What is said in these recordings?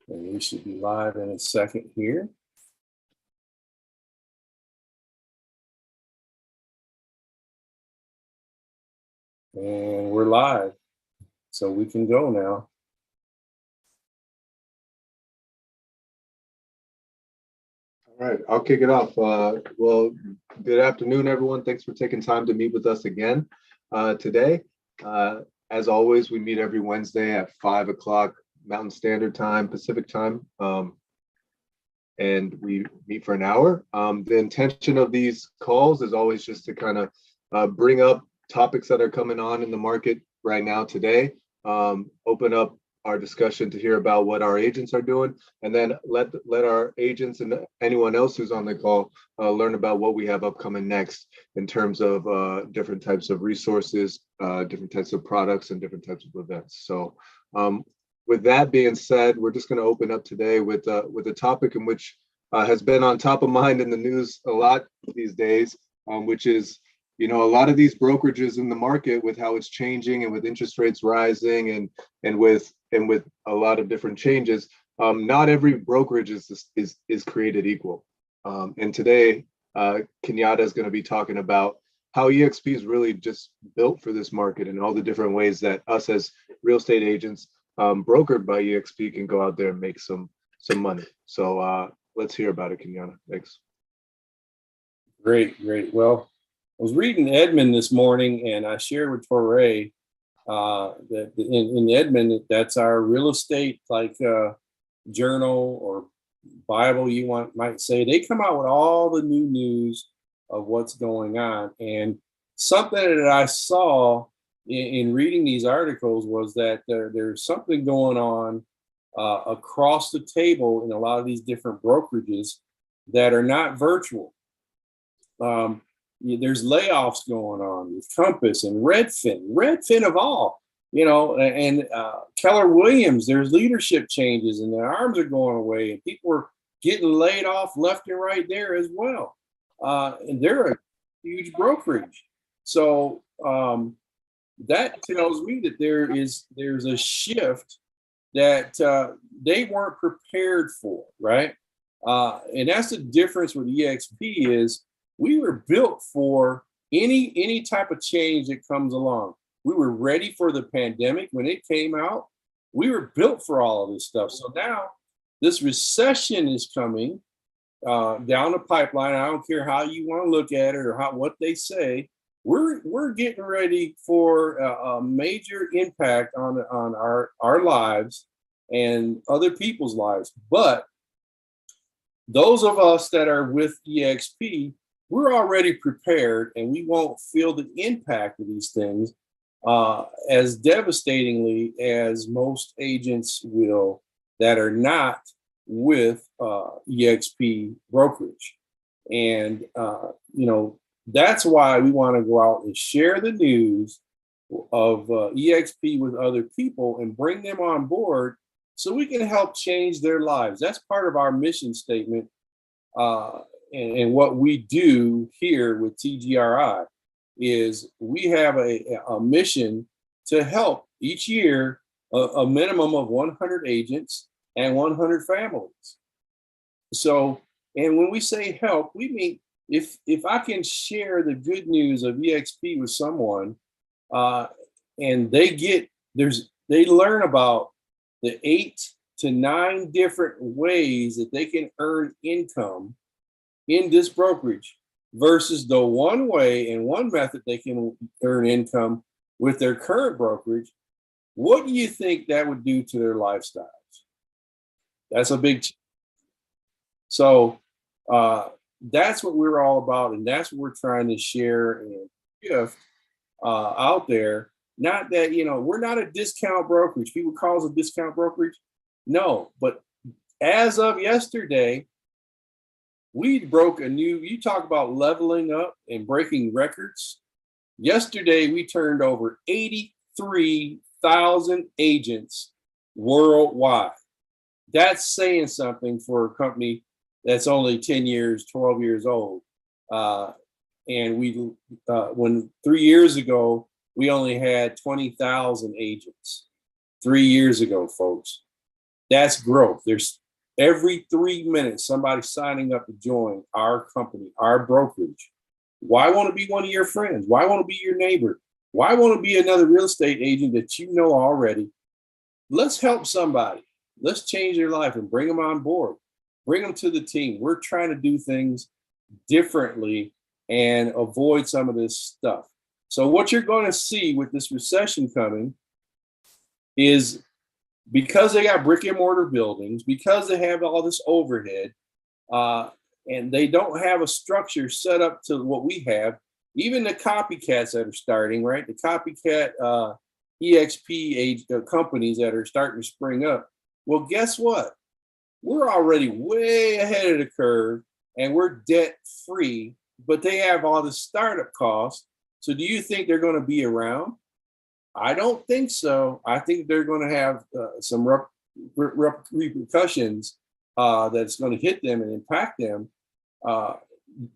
And we should be live in a second here. And we're live, so we can go now. All right, I'll kick it off. Well, good afternoon, everyone. Thanks for taking time to meet with us again today. As always, we meet every Wednesday at 5 o'clock Mountain Standard Time, Pacific Time, and we meet for an hour. The intention of these calls is always just to kind of bring up topics that are coming on in the market right now today, open up our discussion to hear about what our agents are doing, and then let our agents and anyone else who's on the call learn about what we have upcoming next in terms of different types of resources, different types of products, and different types of events. So with that being said, we're just going to open up today with a topic in which has been on top of mind in the news a lot these days, which is, a lot of these brokerages in the market, with how it's changing and with interest rates rising and with a lot of different changes. Not every brokerage is created equal. And today, Kenyatta is going to be talking about how eXp is really just built for this market and all the different ways that us as real estate agents brokered by eXp can go out there and make some money. So let's hear about it, Kenyatta. Thanks. Great. Well, I was reading Edmond this morning, and I shared with Torrey that in Edmond, that's our real estate journal or Bible, you might say. They come out with all the new news of what's going on. And something that I saw in reading these articles was that there's something going on across the table in a lot of these different brokerages that are not virtual. There's layoffs going on with Compass and Redfin of all, and Keller Williams. There's leadership changes and their arms are going away, and people are getting laid off left and right there as well. And they're a huge brokerage. So that tells me that there's a shift that they weren't prepared for, right? And that's the difference with eXp is we were built for any type of change that comes along. We were ready for the pandemic when it came out. We were built for all of this stuff. So now this recession is coming down the pipeline. I don't care how you want to look at it or what they say. We're getting ready for a major impact on our lives and other people's lives. But those of us that are with eXp, we're already prepared, and we won't feel the impact of these things as devastatingly as most agents will that are not with eXp brokerage. And, that's why we want to go out and share the news of eXp with other people and bring them on board so we can help change their lives. That's part of our mission statement. And what we do here with TGRI is we have a mission to help each year a minimum of 100 agents and 100 families. So, and when we say help, we mean if I can share the good news of eXp with someone, and they learn about the 8 to 9 different ways that they can earn income in this brokerage versus the one way and one method they can earn income with their current brokerage, what do you think that would do to their lifestyles? That's a big. So that's what we're all about, and that's what we're trying to share and gift out there. Not that, we're not a discount brokerage. People call us a discount brokerage. No, but as of yesterday, we broke you talk about leveling up and breaking records. Yesterday, we turned over 83,000 agents worldwide. That's saying something for a company that's only 10 years, 12 years old. And when 3 years ago, we only had 20,000 agents. 3 years ago, folks. That's growth. There's every 3 minutes somebody signing up to join our company, our brokerage. Why want to be one of your friends? Why want to be your neighbor? Why want to be another real estate agent that you know already? Let's help somebody. Let's change their life and bring them on board. Bring them to the team. We're trying to do things differently and avoid some of this stuff. So what you're going to see with this recession coming is, because they got brick and mortar buildings, because they have all this overhead, and they don't have a structure set up to what we have. Even the copycats that are starting, right? The copycat EXP companies that are starting to spring up. Well, guess what? We're already way ahead of the curve and we're debt free, but they have all the startup costs. So do you think they're going to be around? I don't think so. I think they're going to have some repercussions that's going to hit them and impact them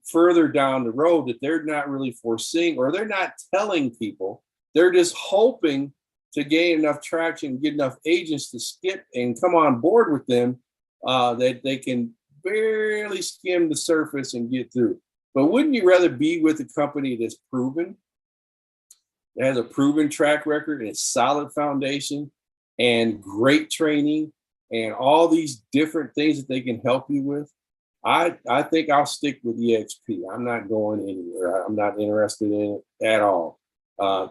further down the road that they're not really foreseeing, or they're not telling people. They're just hoping to gain enough traction, get enough agents to skip and come on board with them that they can barely skim the surface and get through. But wouldn't you rather be with a company that's proven, that has a proven track record and a solid foundation and great training and all these different things that they can help you with? I think I'll stick with EXP. I'm not going anywhere. I'm not interested in it at all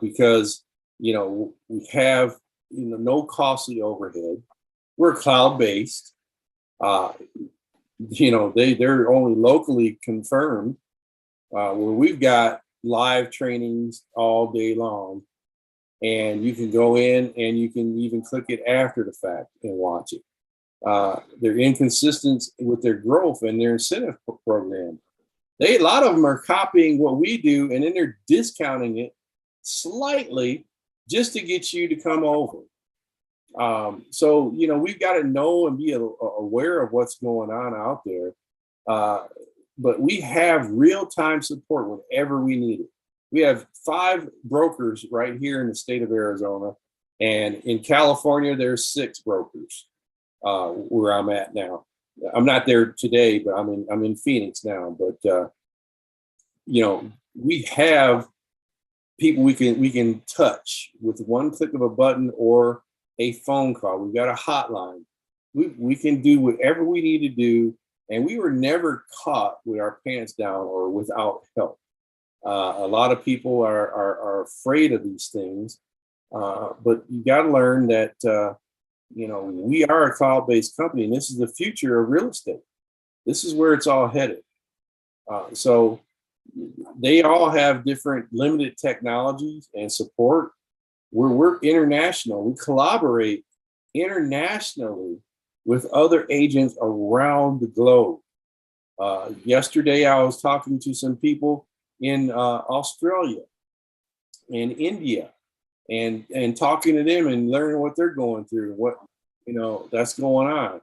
because, we have, no costly overhead. We're cloud-based. They're only locally confirmed, where we've got live trainings all day long, and you can go in and you can even click it after the fact and watch it. They're inconsistent with their growth and their incentive program. A lot of them are copying what we do, and then they're discounting it slightly just to get you to come over. So we've got to know and be aware of what's going on out there. But we have real-time support whenever we need it. We have 5 brokers right here in the state of Arizona, and in California there's 6 brokers where I'm at now. I'm not there today, but I'm in Phoenix now. But we have people we can touch with one click of a button or a phone call. We've got a hotline. We can do whatever we need to do, and we were never caught with our pants down or without help. A lot of people are afraid of these things, but you got to learn that we are a cloud-based company, and this is the future of real estate. This is where it's all headed. So they all have different limited technologies and support. We're international. We collaborate internationally with other agents around the globe. Yesterday, I was talking to some people in Australia and India, and talking to them and learning what they're going through, what that's going on.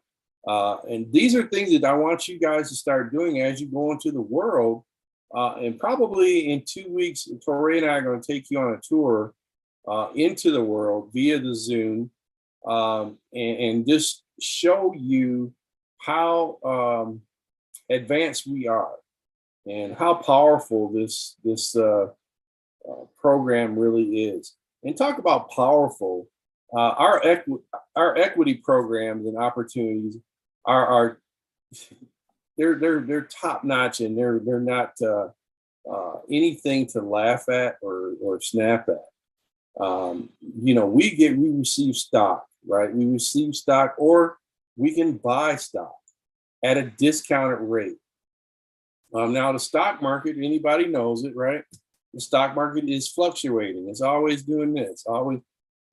And these are things that I want you guys to start doing as you go into the world. And probably in 2 weeks, Tori and I are going to take you on a tour into the world via the Zoom, and just show you how advanced we are and how powerful this program really is. And talk about powerful. Our equity programs and opportunities are they're top notch, and they're not anything to laugh at or snap at. We receive stock, right? We receive stock, or we can buy stock at a discounted rate. Now the stock market, anybody knows it, right? The stock market is fluctuating. It's always doing this, always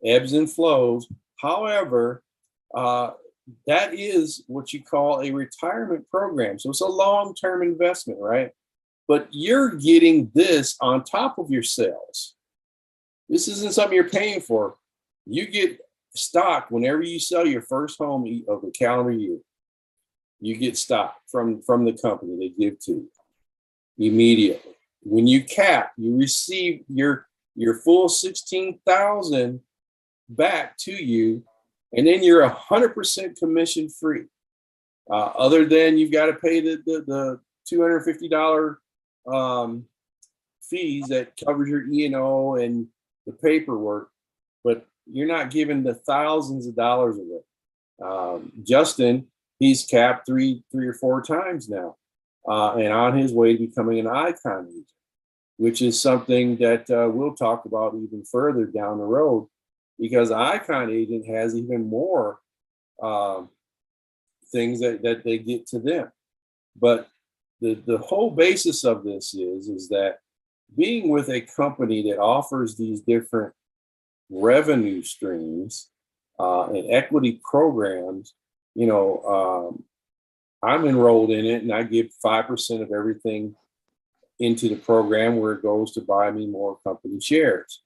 ebbs and flows. However, that is what you call a retirement program. So it's a long-term investment, right? But you're getting this on top of your sales. This isn't something you're paying for. You get stock whenever you sell your first home of the calendar year. You get stock from the company. They give to you immediately. When you cap, you receive your full $16,000 back to you, And then you're 100% commission free. Other than you've got to pay the $250 fees that covers your E&O and the paperwork, but you're not given the thousands of dollars of it. Justin, he's capped three or four times now, and on his way to becoming an icon agent, which is something that we'll talk about even further down the road, because icon agent has even more things that they get to them. But the whole basis of this is that being with a company that offers these different revenue streams and equity programs, I'm enrolled in it, and I give 5% of everything into the program where it goes to buy me more company shares.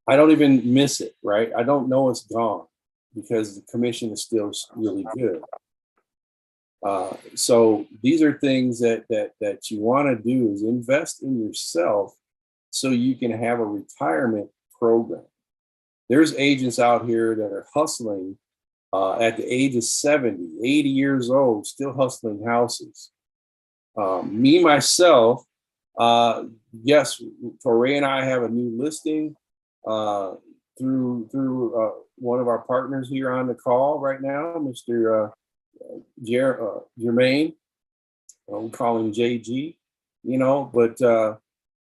I don't even miss it, right? I don't know it's gone because the commission is still really good. So these are things that you want to do, is invest in yourself so you can have a retirement program. There's agents out here that are hustling at the age of 70, 80 years old, still hustling houses. Me, myself, yes, Torrey and I have a new listing through one of our partners here on the call right now, Mr. Jermaine. We call him JG, but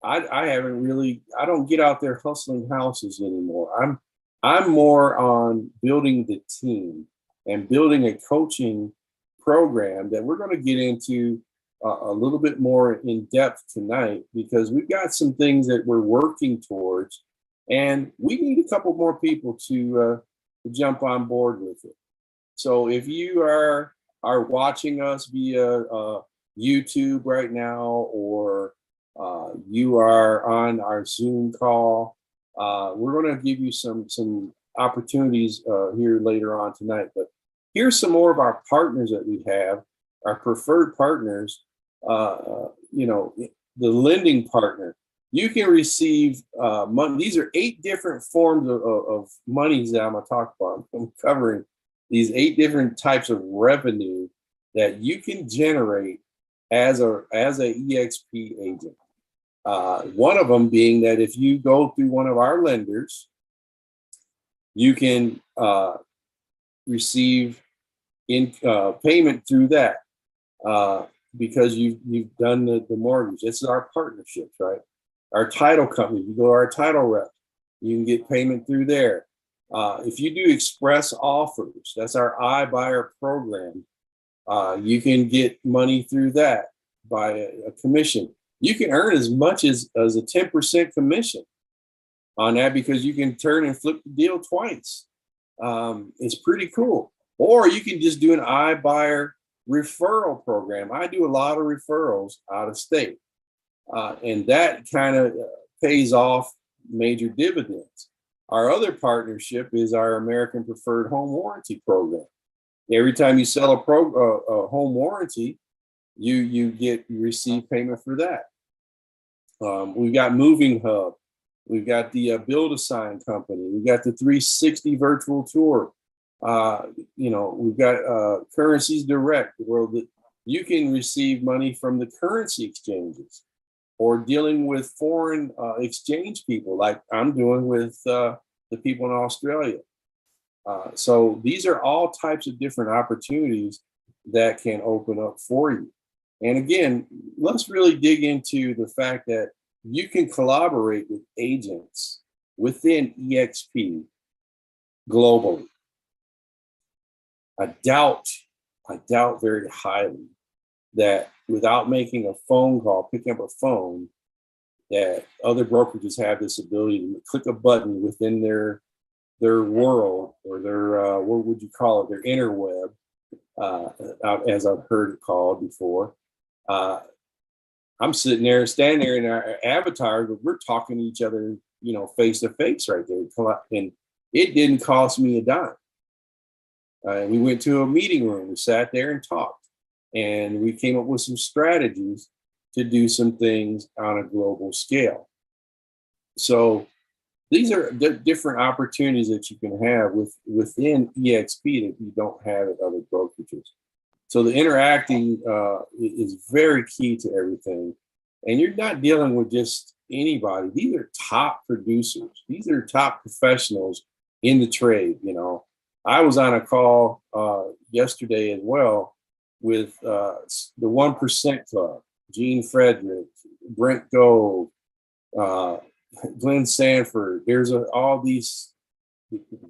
I haven't really, I don't get out there hustling houses anymore. I'm more on building the team and building a coaching program that we're going to get into a little bit more in depth tonight, because we've got some things that we're working towards, and we need a couple more people to jump on board with it. So if you are watching us via YouTube right now, or you are on our Zoom call, we're going to give you some opportunities here later on tonight. But here's some more of our partners that we have, our preferred partners. The lending partner. You can receive money. These are 8 different forms of monies that I'm going to talk about. I'm covering these 8 different types of revenue that you can generate as a EXP agent. One of them being that if you go through one of our lenders, you can receive payment through that because you've done the mortgage. This is our partnerships, right? Our title company, you go to our title rep, you can get payment through there. If you do express offers, that's our iBuyer program. You can get money through that by a commission. You can earn as much as a 10% commission on that, because you can turn and flip the deal twice. It's pretty cool. Or you can just do an iBuyer referral program. I do a lot of referrals out of state, and that kind of pays off major dividends. Our other partnership is our American Preferred Home Warranty program. Every time you sell a home warranty, you receive payment for that. We've got Moving Hub. We've got the Build a Sign company. We've got the 360 virtual tour. We've got Currencies Direct, where you can receive money from the currency exchanges, or dealing with foreign exchange people, like I'm doing with the people in Australia. So these are all types of different opportunities that can open up for you. And again, let's really dig into the fact that you can collaborate with agents within EXP globally. I doubt very highly that without making a phone call, picking up a phone, that other brokerages have this ability to click a button within their world, or their what would you call it, their interweb, as I've heard it called before. I'm standing there in our avatar, but we're talking to each other, face to face right there. And it didn't cost me a dime. We went to a meeting room, we sat there and talked, and we came up with some strategies to do some things on a global scale. So these are different opportunities that you can have within EXP that you don't have at other brokerages. So the interacting is very key to everything. And you're not dealing with just anybody. These are top producers. These are top professionals in the trade. You know, I was on a call yesterday as well with the 1% Club, Gene Frederick, Brent Gove, Glenn Sanford. There's all these.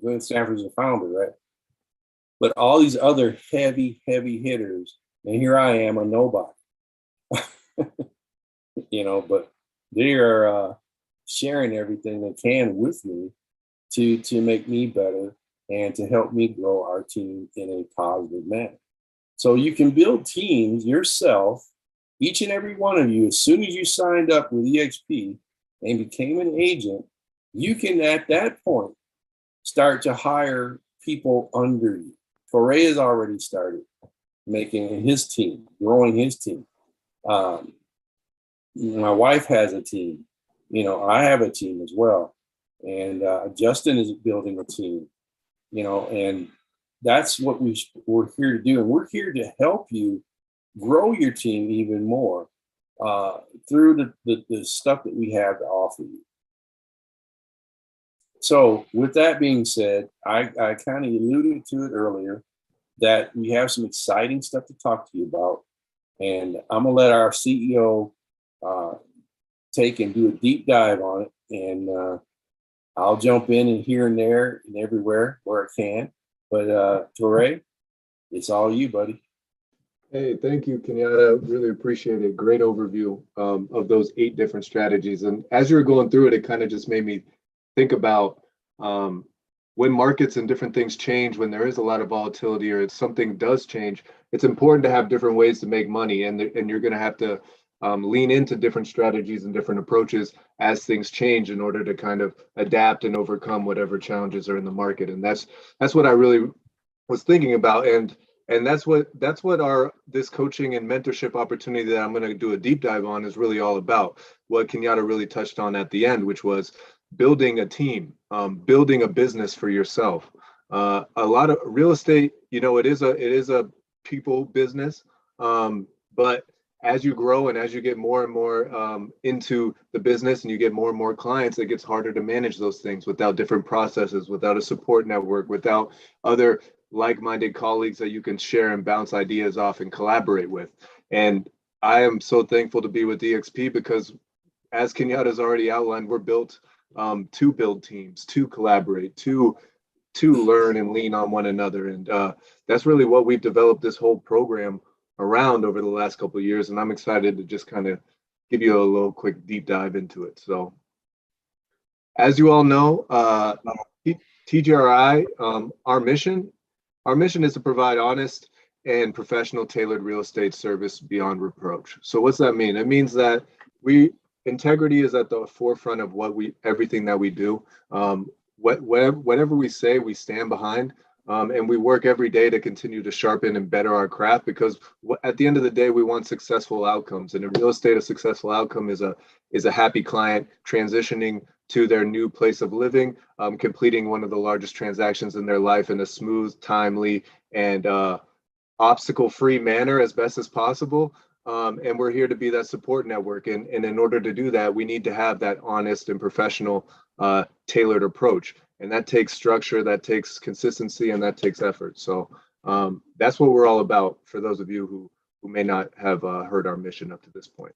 Glenn Sanford's the founder, right? But all these other heavy hitters, and here I am, a nobody. You know, but they are sharing everything they can with me to make me better and to help me grow our team in a positive manner. So you can build teams yourself, each and every one of you. As soon as you signed up with EXP and became an agent, you can at that point start to hire people under you. Foray has already started making his team, growing his team. My wife has a team. You know, I have a team as well. And Justin is building a team, you know, and that's what we're here to do. And we're here to help you grow your team even more through the stuff that we have to offer you. So with that being said, I kind of alluded to it earlier that we have some exciting stuff to talk to you about. And I'm going to let our CEO take and do a deep dive on it. And I'll jump in here and there and everywhere where I can. But Foray, it's all you, buddy. Hey, thank you, Kenyatta. Really appreciate it. Great overview of those 8 different strategies. And as you were going through it, it kind of just made me think about when markets and different things change, when there is a lot of volatility or something does change, it's important to have different ways to make money. And you're going to have to lean into different strategies and different approaches as things change in order to kind of adapt and overcome whatever challenges are in the market. And that's what I really was thinking about. And that's what this coaching and mentorship opportunity that I'm going to do a deep dive on is really all about. What Kenyatta really touched on at the end, which was building a team, building a business for yourself. A lot of real estate, you know, it is a people business, but as you grow and as you get more and more into the business and you get more and more clients, it gets harder to manage those things without different processes, without a support network, without other like-minded colleagues that you can share and bounce ideas off and collaborate with. And I am so thankful to be with EXP because, as Kenyatta's already outlined, we're built to build teams, to collaborate, to learn and lean on one another. And that's really what we've developed this whole program around over the last couple of years. And I'm excited to just kind of give you a little quick deep dive into it. So as you all know, TGRI, our mission is to provide honest and professional tailored real estate service beyond reproach. So what's that mean? It means that integrity is at the forefront of everything that we do. Whatever we say, we stand behind, and we work every day to continue to sharpen and better our craft, because at the end of the day, we want successful outcomes. And in real estate, a successful outcome is a happy client transitioning to their new place of living, completing one of the largest transactions in their life in a smooth, timely, and obstacle-free manner as best as possible. And we're here to be that support network. And in order to do that, we need to have that honest and professional, tailored approach. And that takes structure, that takes consistency, and that takes effort. So that's what we're all about for those of you who may not have heard our mission up to this point.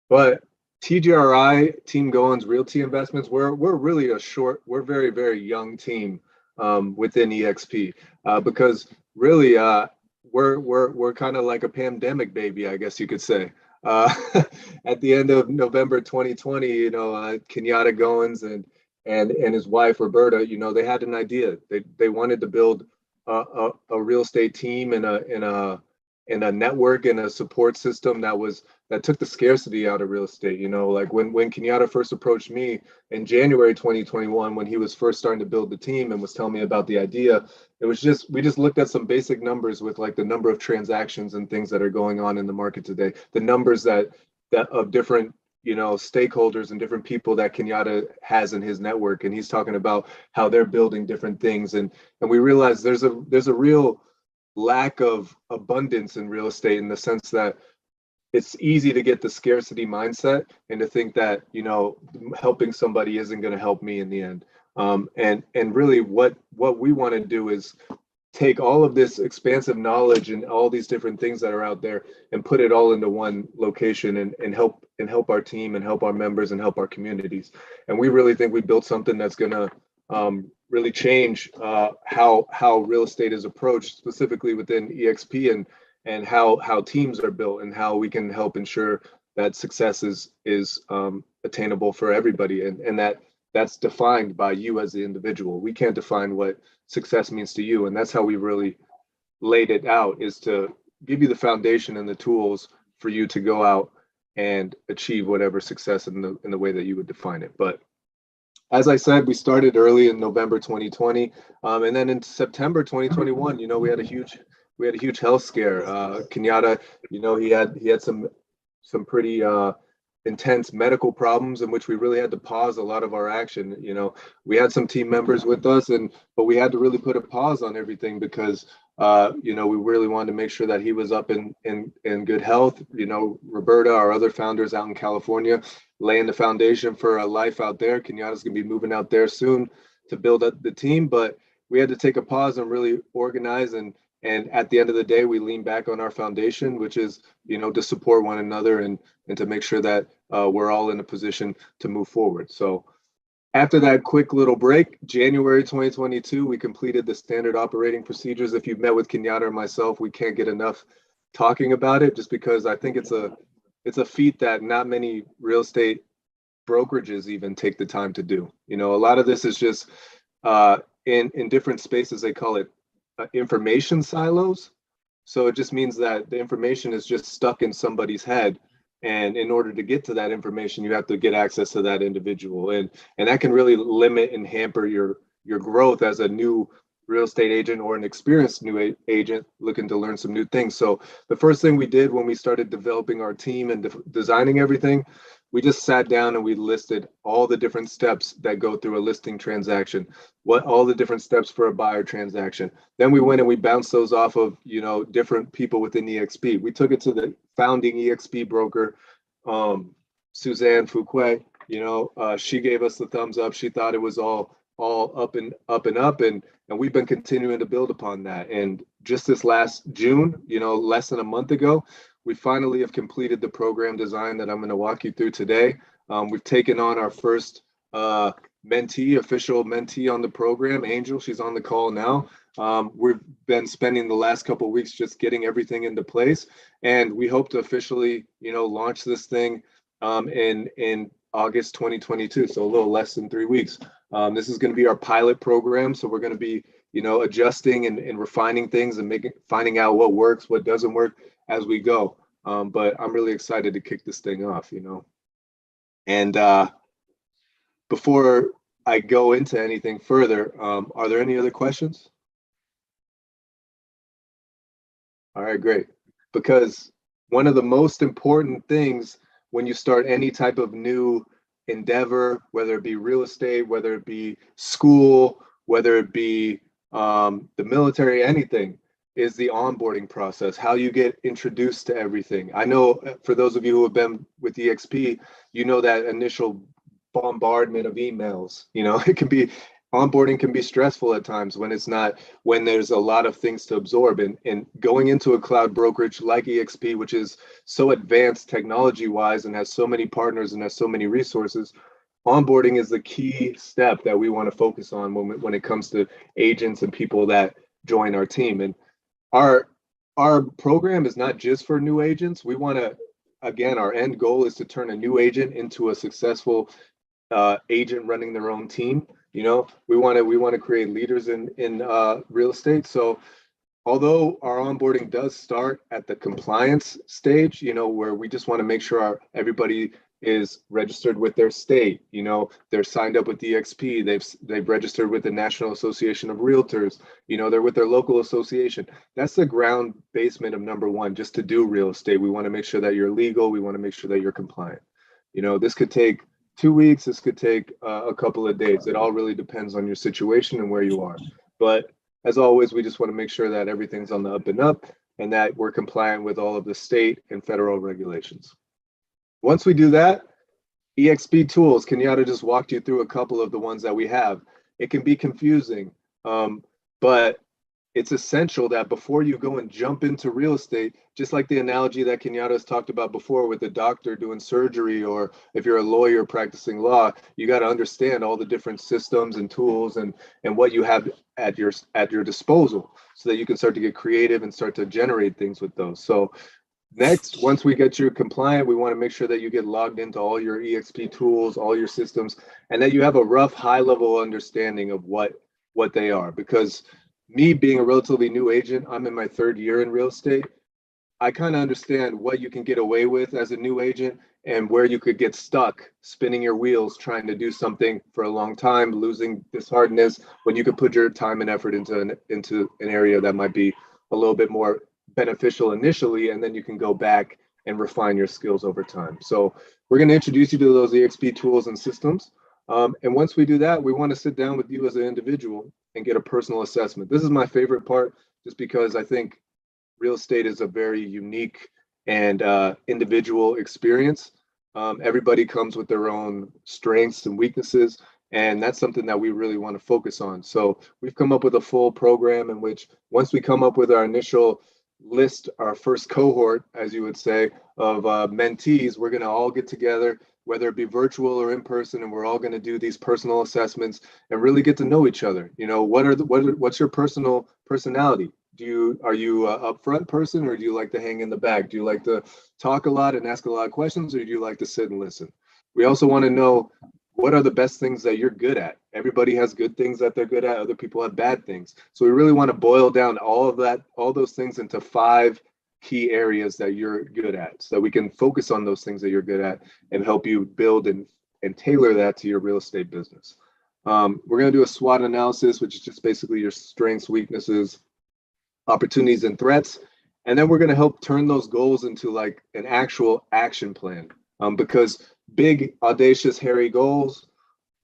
But TGRI, Team Goins Realty Investments, we're really we're very, very young team within EXP because really we're kind of like a pandemic baby, I guess you could say. At the end of November 2020, you know, Kenyatta Goins and his wife Roberta, you know, they had an idea. They wanted to build a real estate team and a network and a support system that took the scarcity out of real estate. You know, like when Kenyatta first approached me in January 2021, when he was first starting to build the team and was telling me about the idea, we just looked at some basic numbers with like the number of transactions and things that are going on in the market today, the numbers that of different, stakeholders and different people that Kenyatta has in his network, and he's talking about how they're building different things, and we realize there's a real lack of abundance in real estate, in the sense that it's easy to get the scarcity mindset and to think that helping somebody isn't going to help me in the end. And really what we want to do is take all of this expansive knowledge and all these different things that are out there and put it all into one location, and help our team and help our members and help our communities. And we really think we built something that's going to really change how real estate is approached, specifically within EXP, and how teams are built, and how we can help ensure that success is attainable for everybody, and that's defined by you as the individual. We can't define what success means to you, and that's how we really laid it out, is to give you the foundation and the tools for you to go out and achieve whatever success in the way that you would define it. But as I said, we started early in November 2020, and then in September 2021, we had a huge health scare. Kenyatta, he had some pretty intense medical problems, in which we really had to pause a lot of our action. We had some team members with us, but we had to really put a pause on everything, because we really wanted to make sure that he was up in good health. Roberta, our other founders out in California, laying the foundation for a life out there. Kenyatta's gonna be moving out there soon to build up the team, but we had to take a pause and really organize, and at the end of the day, we lean back on our foundation, which is, to support one another, and to make sure that we're all in a position to move forward. So after that quick little break, January 2022, we completed the standard operating procedures. If you've met with Kenyatta or myself, we can't get enough talking about it, just because I think it's a feat that not many real estate brokerages even take the time to do. A lot of this is just in different spaces, they call it information silos. So it just means that the information is just stuck in somebody's head, and in order to get to that information, you have to get access to that individual, and that can really limit and hamper your growth as a new real estate agent or an experienced new agent looking to learn some new things. So the first thing we did when we started developing our team and designing everything, we just sat down and we listed all the different steps that go through a listing transaction, all the different steps for a buyer transaction. Then we went and we bounced those off of, different people within EXP. We took it to the founding EXP broker, Suzanne Fuquet. She gave us the thumbs up. She thought it was all up and up, and we've been continuing to build upon that. And just this last June, less than a month ago, we finally have completed the program design that I'm going to walk you through today. We've taken on our first official mentee on the program, Angel. She's on the call now. We've been spending the last couple of weeks just getting everything into place, and we hope to officially, launch this thing in August 2022. So a little less than 3 weeks. This is going to be our pilot program. So we're going to be, adjusting and refining things and finding out what works, what doesn't work as we go. But I'm really excited to kick this thing off, And before I go into anything further, are there any other questions? All right, great. Because one of the most important things when you start any type of new endeavor, whether it be real estate, whether it be school, whether it be the military, anything, is the onboarding process, how you get introduced to everything. I know for those of you who have been with EXP, that initial bombardment of emails, onboarding can be stressful at times when there's a lot of things to absorb, and going into a cloud brokerage like EXP, which is so advanced technology wise and has so many partners and has so many resources. Onboarding is the key step that we want to focus on when it comes to agents and people that join our team. And our program is not just for new agents. We want to, again, our end goal is to turn a new agent into a successful agent running their own team. We want to create leaders in real estate. So although our onboarding does start at the compliance stage, where we just want to make sure everybody is registered with their state, they're signed up with EXP, they've registered with the National Association of Realtors, they're with their local association. That's the ground basement of number one, just to do real estate. We want to make sure that you're legal. We want to make sure that you're compliant. This could take 2 weeks, this could take a couple of days. It all really depends on your situation and where you are. But as always, we just want to make sure that everything's on the up and up and that we're compliant with all of the state and federal regulations. Once we do that, eXp tools, Kenyatta just walked you through a couple of the ones that we have. It can be confusing, but it's essential that before you go and jump into real estate, just like the analogy that Kenyatta has talked about before with the doctor doing surgery, or if you're a lawyer practicing law, you got to understand all the different systems and tools and what you have at your disposal so that you can start to get creative and start to generate things with those. So next, once we get you compliant, we want to make sure that you get logged into all your eXp tools, all your systems, and that you have a rough high level understanding of what they are. Because me being a relatively new agent, I'm in my 3rd year in real estate. I kind of understand what you can get away with as a new agent and where you could get stuck spinning your wheels trying to do something for a long time, losing disheartedness when you could put your time and effort into an area that might be a little bit more beneficial initially, and then you can go back and refine your skills over time. So we're going to introduce you to those eXp tools and systems. And once we do that, we want to sit down with you as an individual and get a personal assessment. This is my favorite part, just because I think real estate is a very unique and individual experience. Everybody comes with their own strengths and weaknesses, and that's something that we really want to focus on. So we've come up with a full program in which, once we come up with our initial list, our first cohort, as you would say, of mentees, we're going to all get together, whether it be virtual or in person, and we're all going to do these personal assessments and really get to know each other. What's your personal personality? Are you an upfront person, or do you like to hang in the back? Do you like to talk a lot and ask a lot of questions, or do you like to sit and listen? We also want to know, what are the best things that you're good at? Everybody has good things that they're good at. Other people have bad things. So we really want to boil down all those things into 5 key areas that you're good at, so that we can focus on those things that you're good at and help you build and tailor that to your real estate business. We're going to do a SWOT analysis, which is just basically your strengths, weaknesses, opportunities, and threats. And then we're going to help turn those goals into like an actual action plan. Because big, audacious, hairy goals,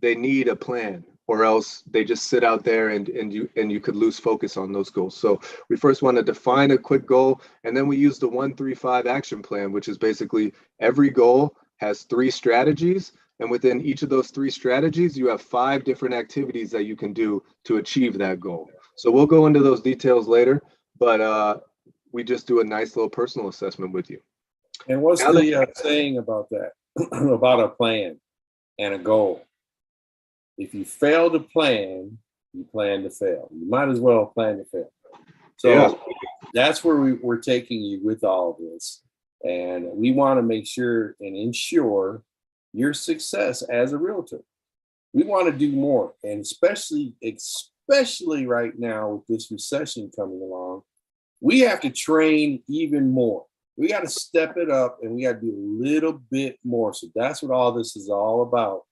they need a plan, or else they just sit out there and you could lose focus on those goals. So we first want to define a quick goal, and then we use the 1-3-5 action plan, which is basically every goal has 3 strategies. And within each of those 3 strategies, you have 5 different activities that you can do to achieve that goal. So we'll go into those details later, but we just do a nice little personal assessment with you. And what's the saying about that, about a plan and a goal? If you fail to plan, you plan to fail. You might as well plan to fail. So that's where we're taking you with all of this. And we want to make sure and ensure your success as a realtor. We want to do more, and especially right now with this recession coming along, we have to train even more. We got to step it up, and we got to do a little bit more. So that's what all this is all about,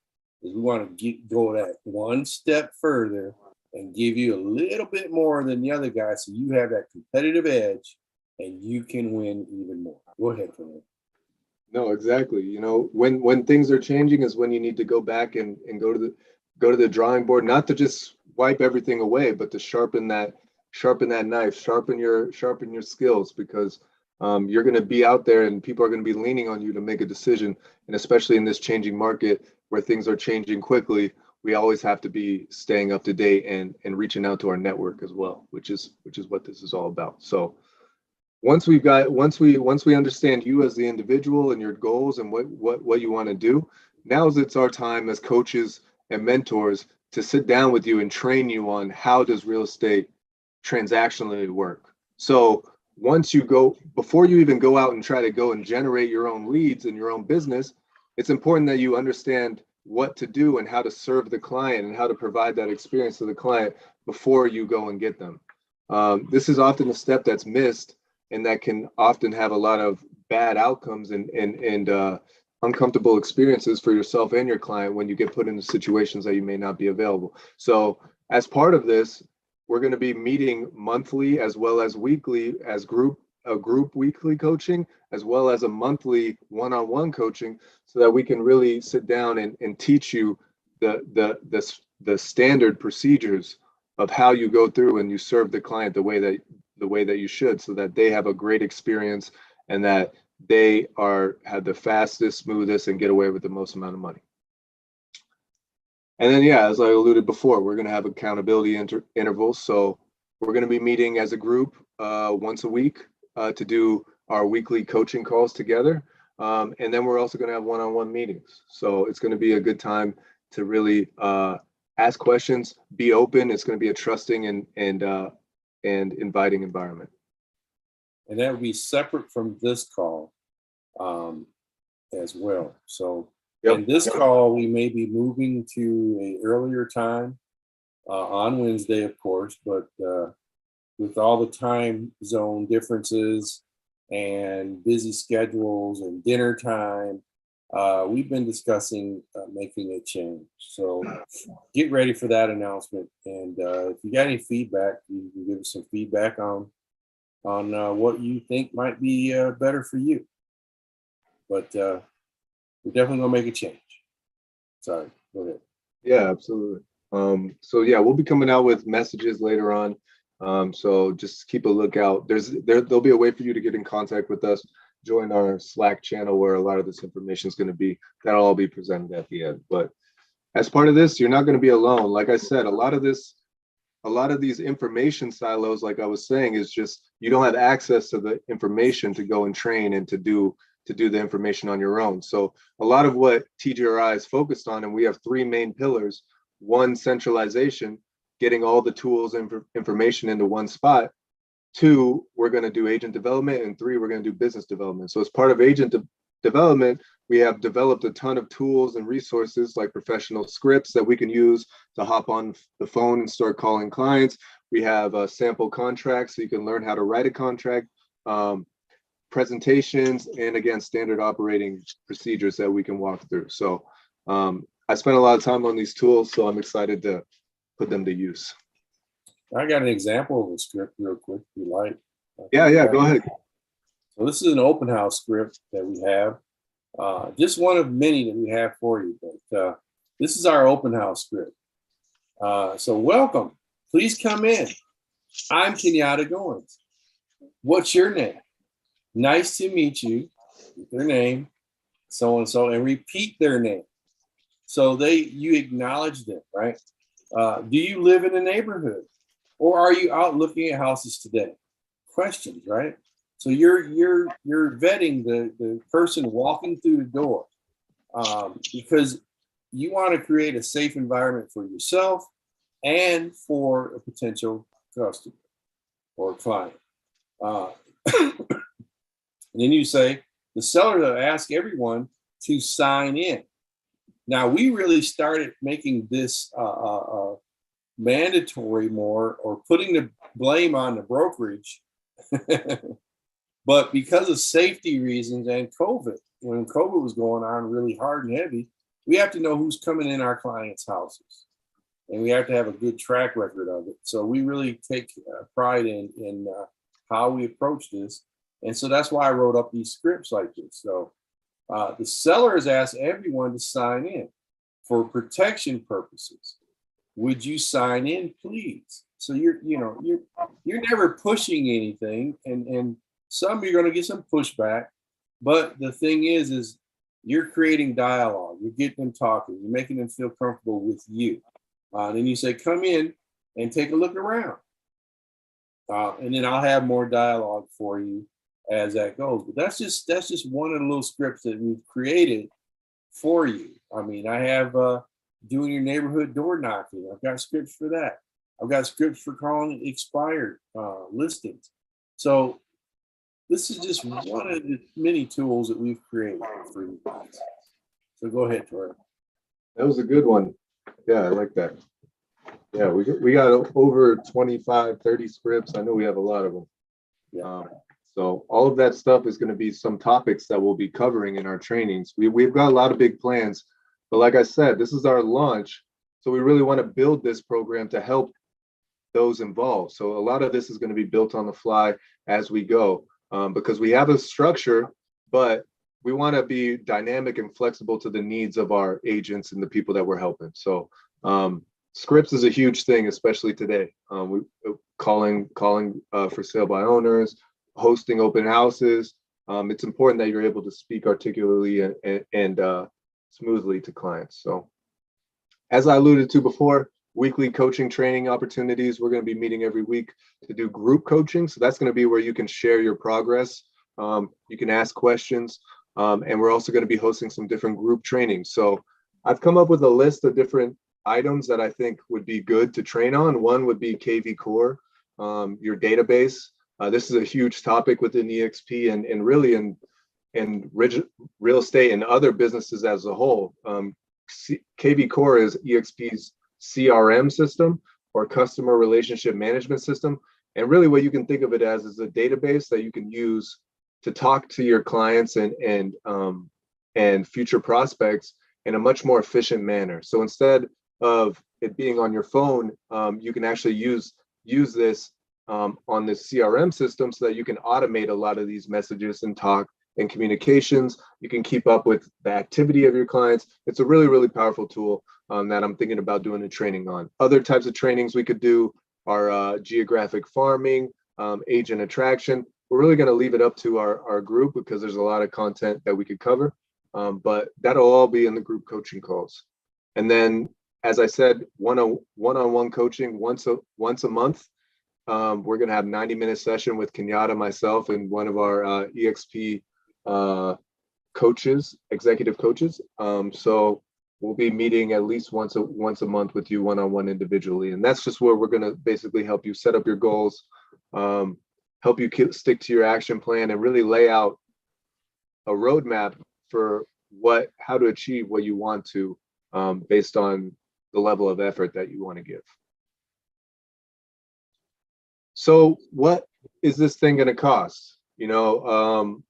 is we want to go that one step further and give you a little bit more than the other guy, so you have that competitive edge and you can win even more. Go ahead, Fernando. No, exactly. When things are changing is when you need to go back and go to the drawing board, not to just wipe everything away, but to sharpen that knife, sharpen your skills, because you're going to be out there and people are going to be leaning on you to make a decision. And especially in this changing market where things are changing quickly, we always have to be staying up to date and reaching out to our network as well, which is what this is all about. So once we understand you as the individual and your goals and what you want to do, now it's our time as coaches and mentors to sit down with you and train you on how does real estate transactionally work. So before you even go out and try to go and generate your own leads in your own business, it's important that you understand what to do and how to serve the client and how to provide that experience to the client before you go and get them. This is often a step that's missed, and that can often have a lot of bad outcomes and uncomfortable experiences for yourself and your client when you get put into situations that you may not be available. So as part of this, we're going to be meeting monthly as well as weekly as group a group weekly coaching as well as a monthly one-on-one coaching, so that we can really sit down and teach you the standard procedures of how you go through and you serve the client the way that you should, so that they have a great experience and that they have the fastest, smoothest, and get away with the most amount of money. And then, yeah, as I alluded before, we're going to have accountability intervals. So we're going to be meeting as a group once a week to do our weekly coaching calls together. And then we're also going to have one-on-one meetings. So it's going to be a good time to really ask questions, be open. It's going to be a trusting and inviting environment. And that would be separate from this call as well. So in this call, we may be moving to an earlier time on Wednesday, of course, but with all the time zone differences and busy schedules and dinner time, we've been discussing making a change. So get ready for that announcement. And if you got any feedback, you can give us some feedback on what you think might be better for you. But we're definitely gonna make a change. Sorry, go ahead. Yeah, absolutely. So yeah, we'll be coming out with messages later on. So just keep a lookout. There'll be a way for you to get in contact with us. Join our Slack channel where a lot of this information is going to be. That'll all be presented at the end. But as part of this, you're not going to be alone. Like I said, a lot of these information silos, like I was saying, is just you don't have access to the information to go and train and to do the information on your own. So a lot of what TGRI is focused on, and we have three main pillars: one, centralization, getting all the tools and information into one spot; two, we're going to do agent development; and three, we're going to do business development. So as part of agent development, we have developed a ton of tools and resources like professional scripts that we can use to hop on the phone and start calling clients. We have sample contracts so you can learn how to write a contract, presentations, and again, standard operating procedures that we can walk through. So I spent a lot of time on these tools, so I'm excited to put them to use. I got an example of a script real quick, if you like. Yeah, go ahead. So this is an open house script that we have. Just one of many that we have for you, but this is our open house script. So welcome, please come in. I'm Kenyatta Goins. What's your name? Nice to meet you. Their name, so and so, and repeat their name. So you acknowledge them, right? Do you live in a neighborhood, or are you out looking at houses today? Questions, right? So you're vetting the person walking through the door because you want to create a safe environment for yourself and for a potential customer or client. And then you say, the seller will ask everyone to sign in. Now, we really started making this mandatory more, or putting the blame on the brokerage. But because of safety reasons and COVID, when COVID was going on really hard and heavy, we have to know who's coming in our clients' houses. And we have to have a good track record of it. So we really take pride in how we approach this. And so that's why I wrote up these scripts like this. So the seller has asked everyone to sign in for protection purposes. Would you sign in, please? So you're never pushing anything, and some you're going to get some pushback. But the thing is you're creating dialogue. You're getting them talking. You're making them feel comfortable with you. Then you say, come in and take a look around. And then I'll have more dialogue for you as that goes. But that's just one of the little scripts that we've created for you. I mean, I have doing your neighborhood door knocking. I've got scripts for that. I've got scripts for calling expired listings. So this is just one of the many tools that we've created for you guys. So go ahead, Tori. That was a good one. Yeah, I like that. Yeah, we got over 25, 30 scripts. I know we have a lot of them. Yeah. So all of that stuff is going to be some topics that we'll be covering in our trainings. We've got a lot of big plans, but like I said, this is our launch. So we really want to build this program to help those involved. So a lot of this is going to be built on the fly as we go. because we have a structure, but we want to be dynamic and flexible to the needs of our agents and the people that we're helping. So scripts is a huge thing, especially today. We calling for sale by owners, hosting open houses. It's important that you're able to speak articulately and smoothly to clients. So as I alluded to before, weekly coaching training opportunities. We're going to be meeting every week to do group coaching. So that's going to be where you can share your progress. You can ask questions. And we're also going to be hosting some different group trainings. So I've come up with a list of different items that I think would be good to train on. One would be KV Core, your database. This is a huge topic within EXP and really in real estate and other businesses as a whole. KV Core is EXP's CRM system or customer relationship management system. And really what you can think of it as is a database that you can use to talk to your clients and future prospects in a much more efficient manner. So instead of it being on your phone, you can actually use this on this CRM system so that you can automate a lot of these messages and talk and communications. You can keep up with the activity of your clients. It's a really, really powerful tool that I'm thinking about doing a training on. Other types of trainings we could do are geographic farming, agent attraction. We're really going to leave it up to our group because there's a lot of content that we could cover, but that'll all be in the group coaching calls. And then, as I said, one-on-one coaching once a month. We're going to have 90-minute session with Kenyatta, myself, and one of our EXP coaches, executive coaches. So we'll be meeting at least once a month with you one-on-one individually. And that's just where we're going to basically help you set up your goals, help you stick to your action plan, and really lay out a roadmap for how to achieve what you want to based on the level of effort that you want to give. So what is this thing going to cost? You know,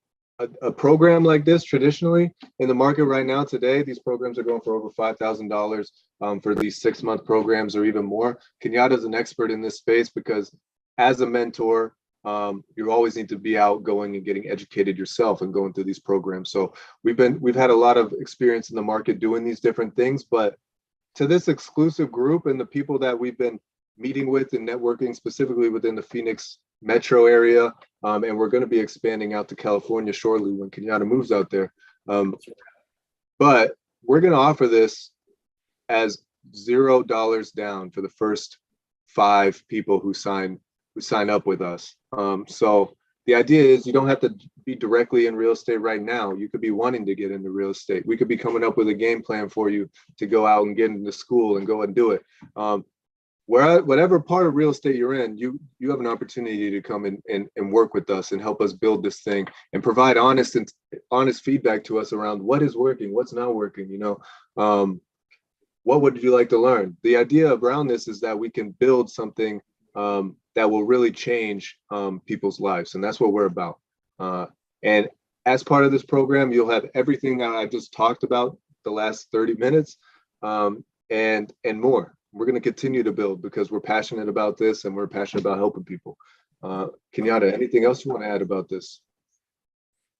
a program like this traditionally in the market right now today, these programs are going for over $5,000 for these 6-month programs or even more. Kenyatta is an expert in this space because as a mentor, you always need to be out going and getting educated yourself and going through these programs. So we've had a lot of experience in the market doing these different things, but to this exclusive group and the people that we've been meeting with and networking specifically within the Phoenix metro area, and we're going to be expanding out to California shortly when Kenyatta moves out there. But we're going to offer this as $0 down for the first 5 people who sign up with us. So the idea is you don't have to be directly in real estate right now. You could be wanting to get into real estate. We could be coming up with a game plan for you to go out and get into school and go and do it. Whatever part of real estate you're in, you have an opportunity to come in and work with us and help us build this thing and provide honest feedback to us around what is working, what's not working, you know. What would you like to learn? The idea around this is that we can build something that will really change people's lives. And that's what we're about. And as part of this program, you'll have everything that I just talked about the last 30 minutes and more. We're going to continue to build because we're passionate about this and we're passionate about helping people. Kenyatta, anything else you want to add about this?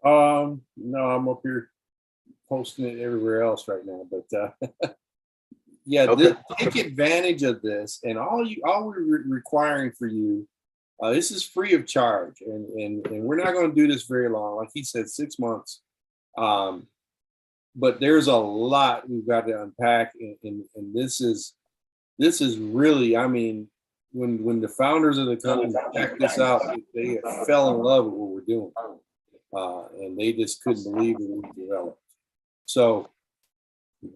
No, I'm up here posting it everywhere else right now, but yeah, Okay. take advantage of this, and all we're requiring for you, this is free of charge, and we're not going to do this very long. Like he said, 6 months. But there's a lot we've got to unpack, and this is really, I mean, when the founders of the company checked this out, they fell in love with what we're doing, and they just couldn't believe what we developed. So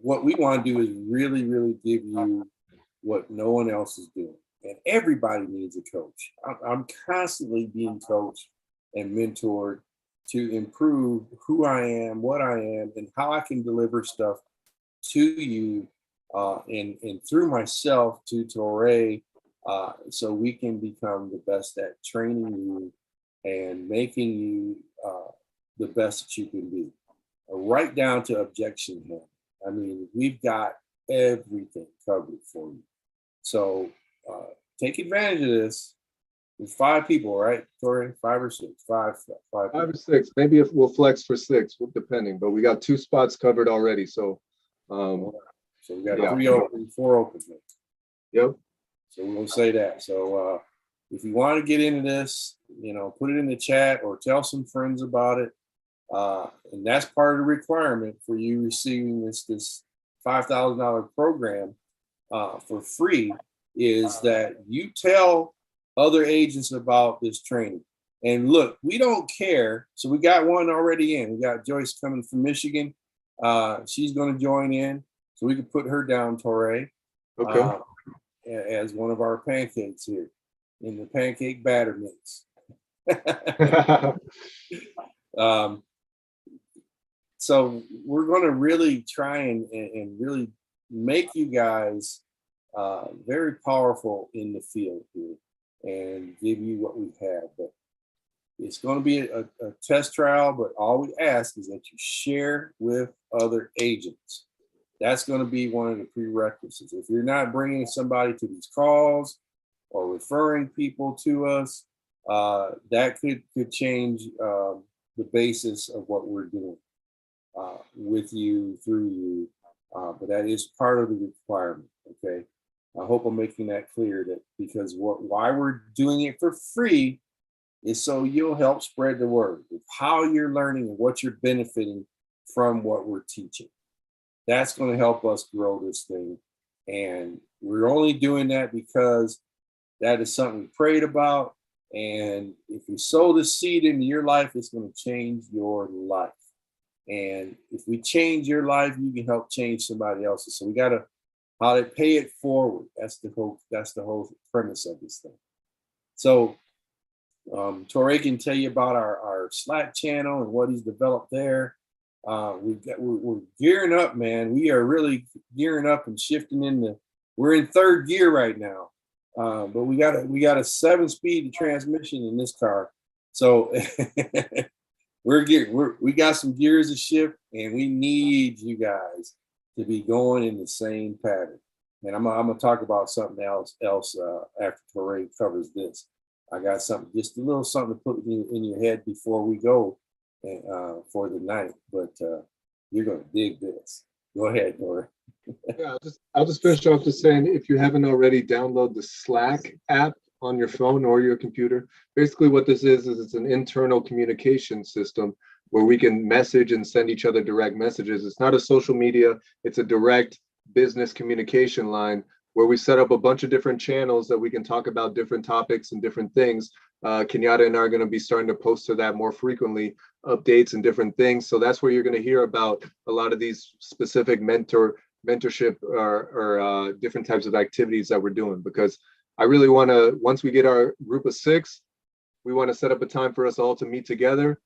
what we want to do is really, really give you what no one else is doing. And everybody needs a coach. I'm constantly being coached and mentored to improve who I am, what I am, and how I can deliver stuff to you and through myself to Torre, so we can become the best at training you and making you the best that you can be. Right down to objection handling. I mean, we've got everything covered for you. So take advantage of this. It's 5 people, right, Tori? 5 or 6? Five Five people. or six, maybe if we'll flex for six, depending, but we got 2 spots covered already, so, So we got yeah, 3 open, 4 open. yep. So we'll say that. So if you want to get into this, put it in the chat or tell some friends about it. And that's part of the requirement for you receiving this $5,000 program for free is that you tell other agents about this training. And look, we don't care. So we got one already in. We got Joyce coming from Michigan. She's going to join in, so we can put her down, Torre, Okay. as one of our pancakes here in the pancake batter mix. So we're going to really try and really make you guys very powerful in the field here and give you what we have. But it's going to be a test trial, but all we ask is that you share with other agents. That's going to be one of the prerequisites. If you're not bringing somebody to these calls or referring people to us, that could change the basis of what we're doing with you, through you. But that is part of the requirement, okay? I hope I'm making that clear, that because why we're doing it for free is so you'll help spread the word of how you're learning and what you're benefiting from what we're teaching. That's going to help us grow this thing. And we're only doing that because that is something we prayed about. And if you sow the seed into your life, it's going to change your life. And if we change your life, you can help change somebody else's. So we got to how to pay it forward. That's the whole premise of this thing. So Torre can tell you about our Slack channel and what he's developed there. We're gearing up, man. We are really gearing up and shifting we're in third gear right now. But we got a 7-speed transmission in this car. So we got some gears to shift, and we need you guys to be going in the same pattern. And I'm gonna talk about something else after Torre covers this. I got just a little something to put in your head before we go for the night. But you're gonna dig this. Go ahead, Torre. Yeah, I'll just finish off just saying, if you haven't already, download the Slack app on your phone or your computer. Basically what this is it's an internal communication system where we can message and send each other direct messages. It's not a social media, it's a direct business communication line where we set up a bunch of different channels that we can talk about different topics and different things. Kenyatta and I are going to be starting to post to that more frequently, updates and different things. So that's where you're going to hear about a lot of these specific mentorship or different types of activities that we're doing, because I really want to, once we get our group of 6, we want to set up a time for us all to meet together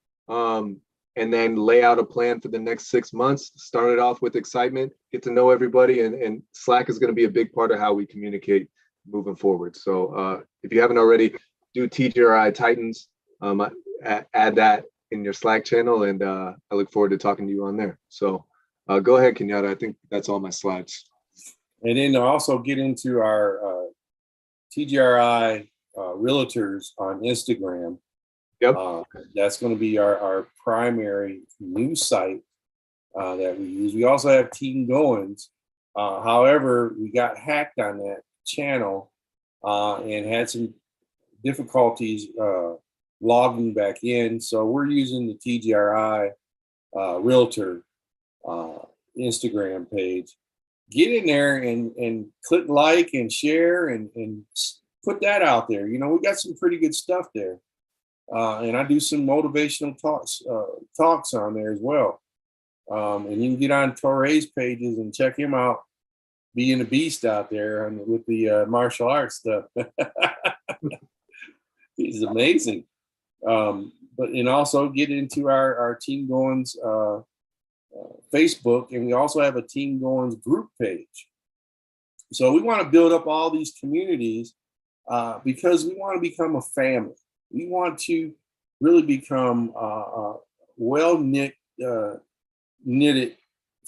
and then lay out a plan for the next 6 months. Start it off with excitement, get to know everybody, and Slack is going to be a big part of how we communicate moving forward. So if you haven't already, do TGRI Titans, add that in your Slack channel, and I look forward to talking to you on there. So go ahead, Kenyatta. I think that's all my slides. And then also get into our TGRI Realtors on Instagram. Yep. That's going to be our primary news site that we use. We also have Team Goins. However, we got hacked on that channel and had some difficulties logging back in. So we're using the TGRI Realtor Instagram page. Get in there and click like and share and put that out there. We got some pretty good stuff there. And I do some motivational talks on there as well. And you can get on Torre's pages and check him out, being a beast out there with the martial arts stuff. He's amazing. And also get into our Team Goins Facebook, and we also have a Team Goins group page. So we want to build up all these communities because we want to become a family. We want to really become a well-knitted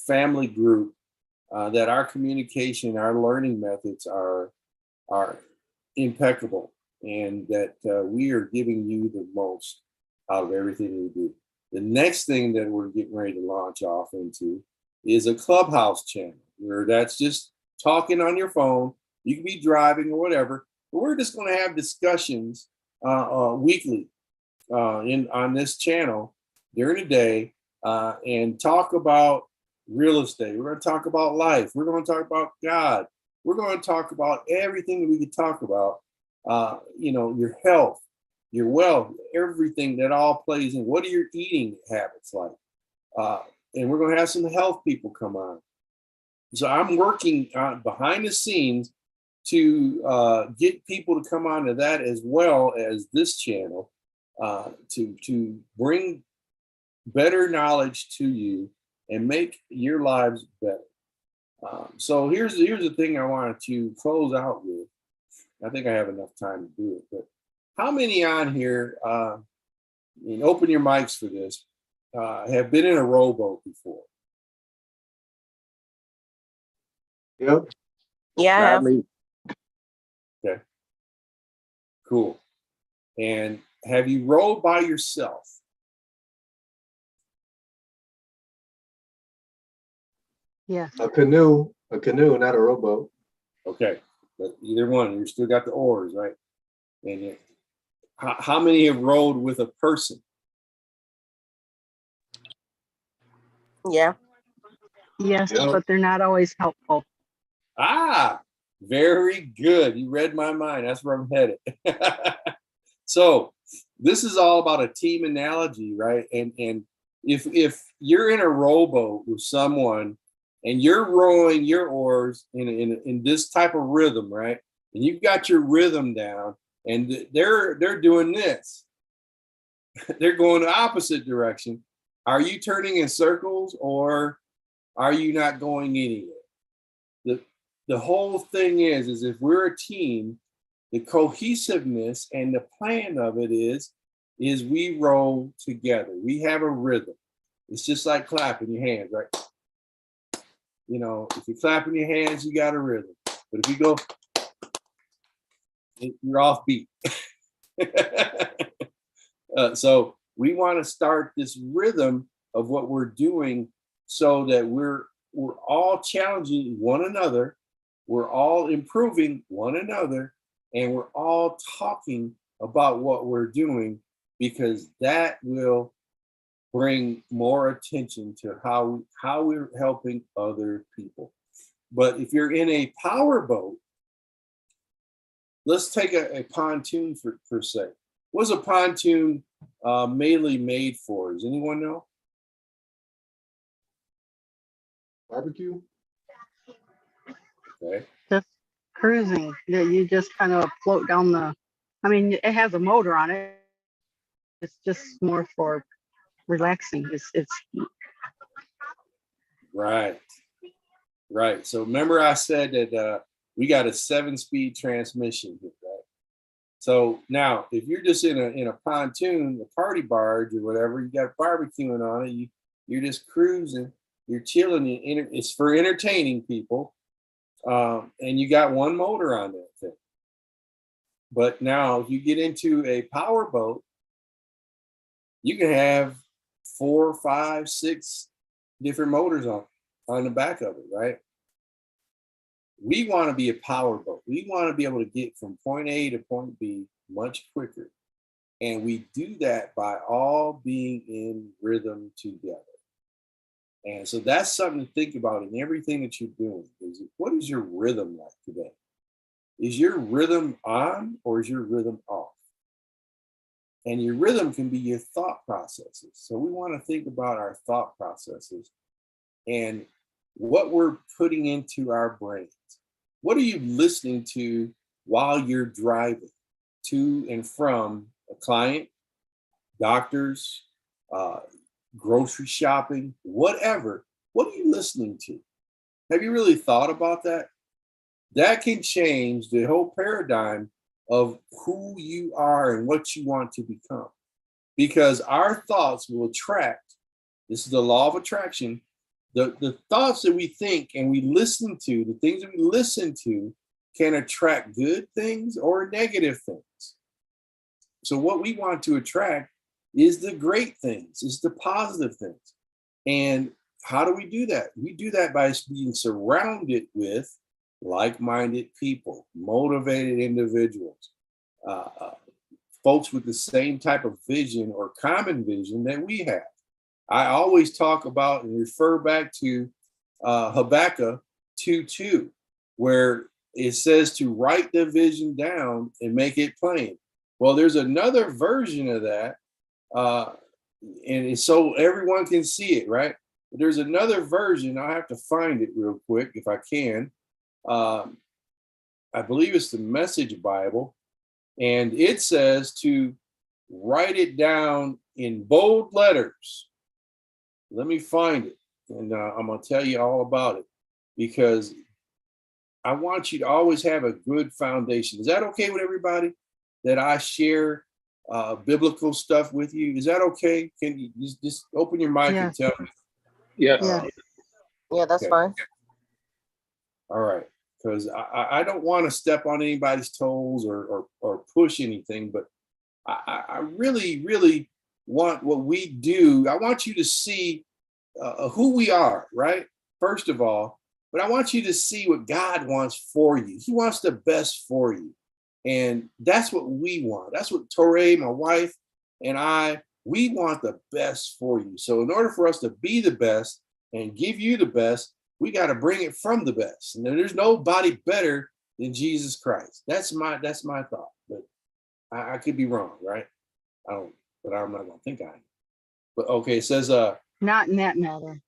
family group that our communication, our learning methods are impeccable. and that we are giving you the most out of everything we do. The next thing that we're getting ready to launch off into is a Clubhouse channel where that's just talking on your phone. You can be driving or whatever, but we're just going to have discussions weekly on this channel during the day and talk about real estate. We're going to talk about life. We're going to talk about God. We're going to talk about everything that we could talk about. Your health, your wealth, everything that all plays in. What are your eating habits like? And we're going to have some health people come on. So I'm working behind the scenes to get people to come onto that as well as this channel to bring better knowledge to you and make your lives better. So here's the thing I wanted to close out with. I think I have enough time to do it, but how many on here, and open your mics for this, have been in a rowboat before? Yep. Yeah. Okay. Cool. And have you rowed by yourself? Yeah. A canoe, not a rowboat. Okay. But either one, you still got the oars, right? And how many have rowed with a person? Yeah. Yes, Yep. but they're not always helpful. Ah, very good. You read my mind. That's where I'm headed. So this is all about a team analogy, right? And if you're in a rowboat with someone and you're rowing your oars in this type of rhythm, right? And you've got your rhythm down, and they're doing this. They're going the opposite direction. Are you turning in circles or are you not going anywhere? The whole thing is if we're a team, the cohesiveness and the plan of it is we roll together. We have a rhythm. It's just like clapping your hands, right? You know, if you're clapping your hands, you got a rhythm. But if you go, you're off beat. So we want to start this rhythm of what we're doing so that we're all challenging one another. We're all improving one another, and we're all talking about what we're doing, because that will bring more attention to how we're helping other people. But if you're in a power boat, let's take a pontoon per se. What's a pontoon mainly made for? Does anyone know? Barbecue? Okay. Just cruising. You just kind of float down I mean, it has a motor on it. It's just more for relaxing. It's Right. So remember I said that we got a 7-speed transmission here, right? So now if you're just in a pontoon, a party barge or whatever, you got barbecuing on it, you're just cruising, you're chilling, it's for entertaining people. And you got one motor on that thing. But now if you get into a power boat, you can have 4, 5, 6 different motors on the back of it, right? We want to be a power boat. We want to be able to get from point A to point B much quicker. And we do that by all being in rhythm together. And so that's something to think about in everything that you're doing. What is your rhythm like today? Is your rhythm on or is your rhythm off? And your rhythm can be your thought processes. So we want to think about our thought processes and what we're putting into our brains. What are you listening to while you're driving to and from a client, doctors, grocery shopping, whatever? What are you listening to? Have you really thought about that? That can change the whole paradigm of who you are and what you want to become. Because our thoughts will attract, this is the law of attraction, the thoughts that we think and we listen to, the things that we listen to can attract good things or negative things. So what we want to attract is the great things, is the positive things. And how do we do that? We do that by being surrounded with like-minded people, motivated individuals, folks with the same type of vision or common vision that we have. I always talk about and refer back to Habakkuk 2:2, where it says to write the vision down and make it plain. Well, there's another version of that, and so everyone can see it, right? But there's another version. I'll have to find it real quick if I can. I believe it's the Message Bible, and it says to write it down in bold letters. Let me find it, and I'm going to tell you all about it, because I want you to always have a good foundation. Is that okay with everybody that I share biblical stuff with you? Is that okay? Can you just open your mic and tell me? Yes. Yeah. Yeah, that's Okay. fine. All right, because I don't want to step on anybody's toes or push anything, but I really, really want what we do. I want you to see who we are, right? First of all, but I want you to see what God wants for you. He wants the best for you. And that's what we want. That's what Torre, my wife, and we want the best for you. So in order for us to be the best and give you the best, we got to bring it from the best. And there's nobody better than Jesus Christ. That's my thought. But I could be wrong, right? But I'm not gonna think I am. But okay, it says Not in that matter.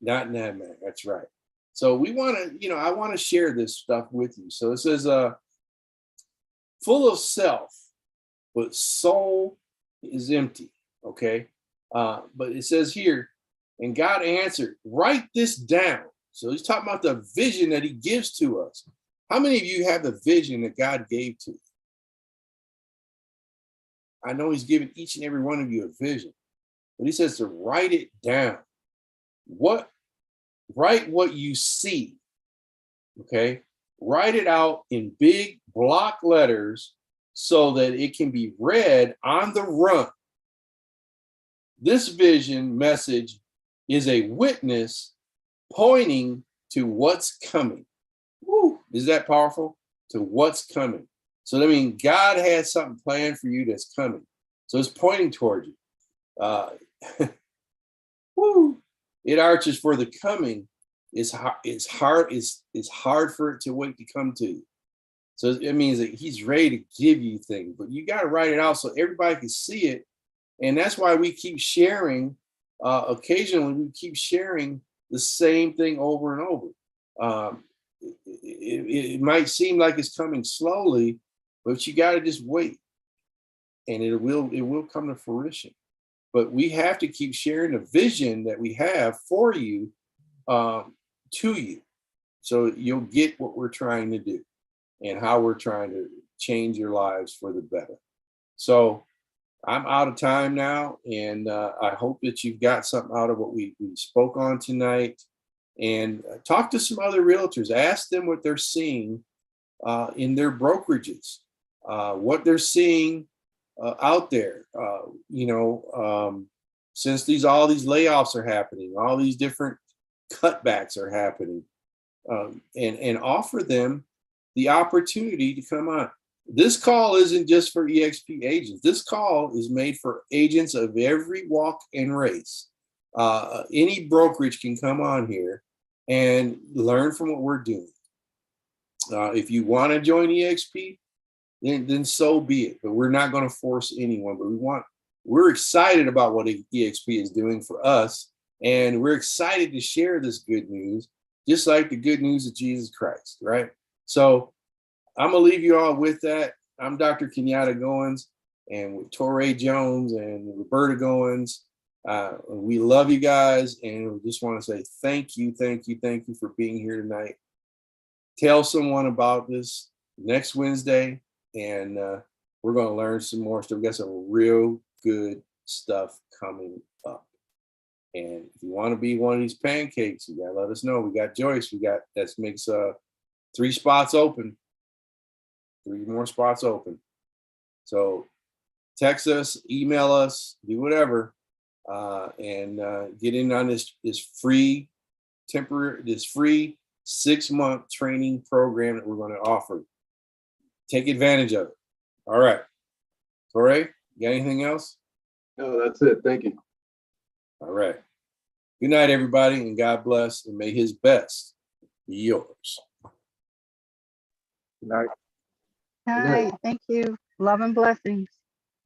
not in that manner. That's right. So we want to, I want to share this stuff with you. So it says full of self, but soul is empty. Okay. But it says here, and God answered, write this down. So he's talking about the vision that he gives to us. How many of you have the vision that God gave to you? I know he's given each and every one of you a vision, but he says to write it down. Write what you see. Okay. Write it out in big block letters so that it can be read on the run. This vision message is a witness pointing to what's coming. Woo, is that powerful? To what's coming. So I mean, God has something planned for you that's coming. So it's pointing toward you. Woo, it arches for the coming. It's hard for it to wait to come to you. So it means that he's ready to give you things, but you got to write it out so everybody can see it. And that's why we keep sharing. Occasionally, we keep sharing the same thing over and over. It might seem like it's coming slowly, but you got to just wait, and it will come to fruition. But we have to keep sharing the vision that we have for you to you, so you'll get what we're trying to do and how we're trying to change your lives for the better. So I'm out of time now, and I hope that you've got something out of what we spoke on tonight. And talk to some other realtors. Ask them what they're seeing in their brokerages, what they're seeing out there. Since all these layoffs are happening, all these different cutbacks are happening, and offer them the opportunity to come on. This call isn't just for EXP agents. This call is made for agents of every walk and race. Any brokerage can come on here and learn from what we're doing. If you want to join EXP, then so be it. But we're not going to force anyone. But we're excited about what EXP is doing for us, and we're excited to share this good news, just like the good news of Jesus Christ, right? So I'm going to leave you all with that. I'm Dr. Kenyatta Goins, and with Torre Jones and Roberta Goins. We love you guys, and we just want to say thank you for being here tonight. Tell someone about this next Wednesday, and we're going to learn some more stuff. We got some real good stuff coming up. And if you want to be one of these pancakes, you got to let us know. We got Joyce. That makes 3 spots open. 3 more spots open. So text us, email us, do whatever, and get in on this free 6-month training program that we're going to offer. Take advantage of it. All right. Torre, you got anything else? No, that's it. Thank you. All right. Good night, everybody, and God bless, and may his best be yours. Good night. All right, thank you. Love and blessings.